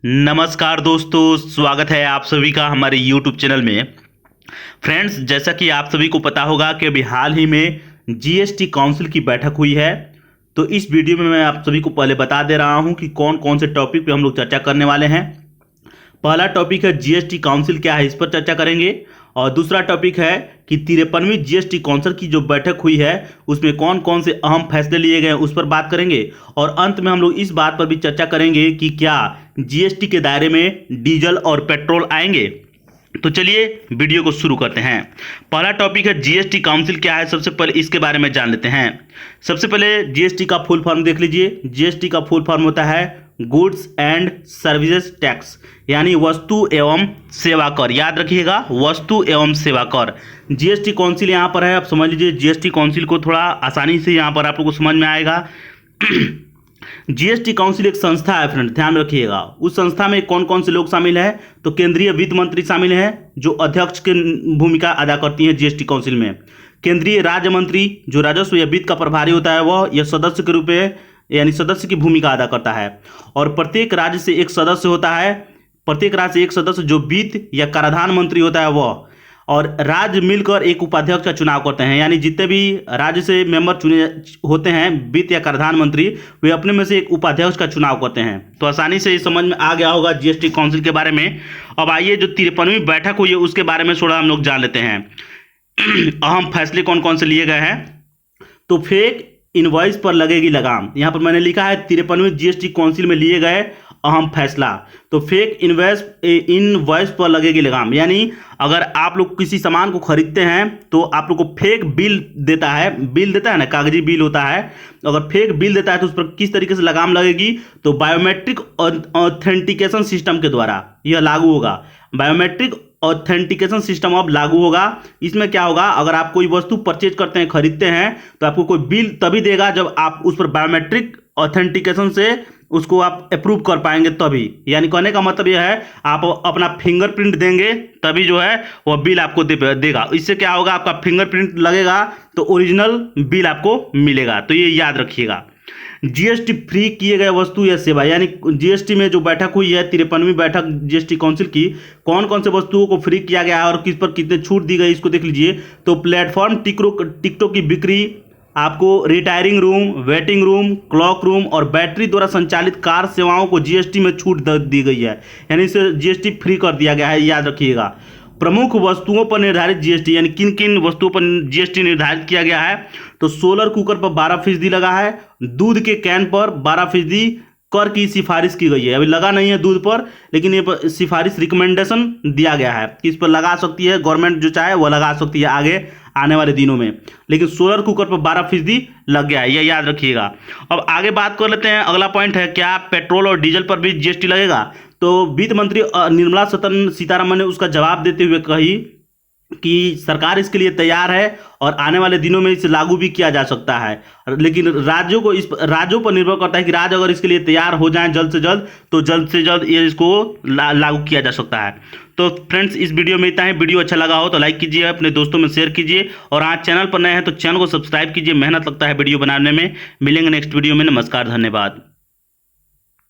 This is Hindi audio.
नमस्कार दोस्तों, स्वागत है आप सभी का हमारे YouTube चैनल में। फ्रेंड्स, जैसा कि आप सभी को पता होगा कि अभी हाल ही में जीएसटी काउंसिल की बैठक हुई है। तो इस वीडियो में मैं आप सभी को पहले बता दे रहा हूं कि कौन कौन से टॉपिक पे हम लोग चर्चा करने वाले हैं। पहला टॉपिक है जीएसटी काउंसिल क्या है, इस पर चर्चा करेंगे। और दूसरा टॉपिक है कि 53वीं जीएसटी काउंसिल की जो बैठक हुई है उसमें कौन कौन से अहम फैसले लिए गए उस पर बात करेंगे। और अंत में हम लोग इस बात पर भी चर्चा करेंगे कि क्या जीएसटी के दायरे में डीजल और पेट्रोल आएंगे। तो चलिए वीडियो को शुरू करते हैं। पहला टॉपिक है जीएसटी काउंसिल क्या है। सबसे पहले इसके बारे में जान लेते हैं। सबसे पहले जीएसटी का फुल फॉर्म देख लीजिए। जीएसटी का फुल फॉर्म होता है गुड्स एंड सर्विसेज टैक्स, यानी वस्तु एवं सेवा कर। याद रखिएगा, वस्तु एवं सेवा कर। जीएसटी काउंसिल यहाँ पर है, आप समझ लीजिए। जीएसटी काउंसिल को थोड़ा आसानी से यहाँ पर आप लोगों को समझ में आएगा। जीएसटी काउंसिल एक संस्था है फ्रेंड, ध्यान रखिएगा। उस संस्था में कौन कौन से लोग शामिल हैं, तो केंद्रीय वित्त मंत्री शामिल हैं जो अध्यक्ष की भूमिका अदा करती हैं जीएसटी काउंसिल में। केंद्रीय राज्य मंत्री जो राजस्व या वित्त का प्रभारी होता है वह यह सदस्य के रूप में यानी सदस्य की भूमिका अदा करता है। और प्रत्येक राज्य से एक सदस्य होता है, प्रत्येक राज्य से एक सदस्य जो वित्त या कराधान मंत्री होता है वह। और राज्य मिलकर एक उपाध्यक्ष का चुनाव करते हैं, यानी जितने भी राज्य से मेंबर चुने होते हैं वित्त या कराधान मंत्री, वे अपने में से एक उपाध्यक्ष का चुनाव करते हैं। तो आसानी से ये समझ में आ गया होगा जीएसटी काउंसिल के बारे में। अब आइए जो 53वीं बैठक हुई है उसके बारे में थोड़ा हम लोग जान लेते हैं। अहम फैसले कौन कौन से लिए गए हैं। तो फेक इनवॉइस पर लगेगी लगाम। यहाँ पर मैंने लिखा है 53वीं जीएसटी काउंसिल में लिए गए अहम फैसला। तो फेक इनवॉइस पर लगेगी लगाम, यानी अगर आप लोग किसी सामान को खरीदते हैं तो आप लोग को फेक बिल देता है ना, कागजी बिल होता है। अगर फेक बिल देता है तो उस पर किस तरीके से लगाम लगेगी, तो बायोमेट्रिक ऑथेंटिकेशन सिस्टम के द्वारा यह लागू होगा। बायोमेट्रिक ऑथेंटिकेशन सिस्टम अब लागू होगा। इसमें क्या होगा, अगर आप कोई वस्तु परचेज करते हैं, खरीदते हैं, तो आपको कोई बिल तभी देगा जब आप उस पर बायोमेट्रिक ऑथेंटिकेशन से उसको आप अप्रूव कर पाएंगे तभी। यानी कहने का मतलब यह है आप अपना फिंगरप्रिंट देंगे तभी जो है वह बिल आपको देगा। इससे क्या होगा, आपका फिंगरप्रिंट लगेगा तो ओरिजिनल बिल आपको मिलेगा। तो ये याद रखिएगा। जीएसटी फ्री किए गए वस्तु या सेवा, यानी जीएसटी में जो बैठक हुई है 53वीं बैठक जीएसटी काउंसिल की, कौन कौन से वस्तुओं को फ्री किया गया है और किस पर कितने छूट दी गई इसको देख लीजिए। तो प्लेटफॉर्म टिकटों की बिक्री, आपको retiring room, waiting room, clock room और बैटरी द्वारा संचालित कार सेवाओं को जीएसटी में छूट दी गई है, यानी इसे जीएसटी फ्री कर दिया गया है। याद रखिएगा। प्रमुख वस्तुओं पर निर्धारित जीएसटी, यानी किन किन वस्तुओं पर जीएसटी निर्धारित किया गया है। तो सोलर कुकर पर 12% लगा है। दूध के कैन पर 12% कर की सिफारिश की गई है। अभी लगा नहीं है दूध पर, लेकिन ये सिफारिश रिकमेंडेशन दिया गया है कि इस पर लगा सकती है गवर्नमेंट, जो चाहे वह लगा सकती है आगे आने वाले दिनों में। लेकिन सोलर कुकर पर 12% लग गया है, यह याद रखिएगा। अब आगे बात कर लेते हैं। अगला पॉइंट है क्या पेट्रोल और डीजल पर भी जीएसटी लगेगा। तो वित्त मंत्री निर्मला सीतारमण ने उसका जवाब देते हुए कही कि सरकार इसके लिए तैयार है और आने वाले दिनों में इसे लागू भी किया जा सकता है। लेकिन राज्यों पर निर्भर करता है कि राज्य अगर इसके लिए तैयार हो जाएं जल्द से जल्द, तो जल्द से जल्द ये इसको लागू किया जा सकता है। तो फ्रेंड्स, इस वीडियो में इतना ही। वीडियो अच्छा लगा हो तो लाइक कीजिए, अपने दोस्तों में शेयर कीजिए, और आज चैनल पर नए हैं तो चैनल को सब्सक्राइब कीजिए। मेहनत लगता है वीडियो बनाने में। मिलेंगे नेक्स्ट वीडियो में। नमस्कार, धन्यवाद।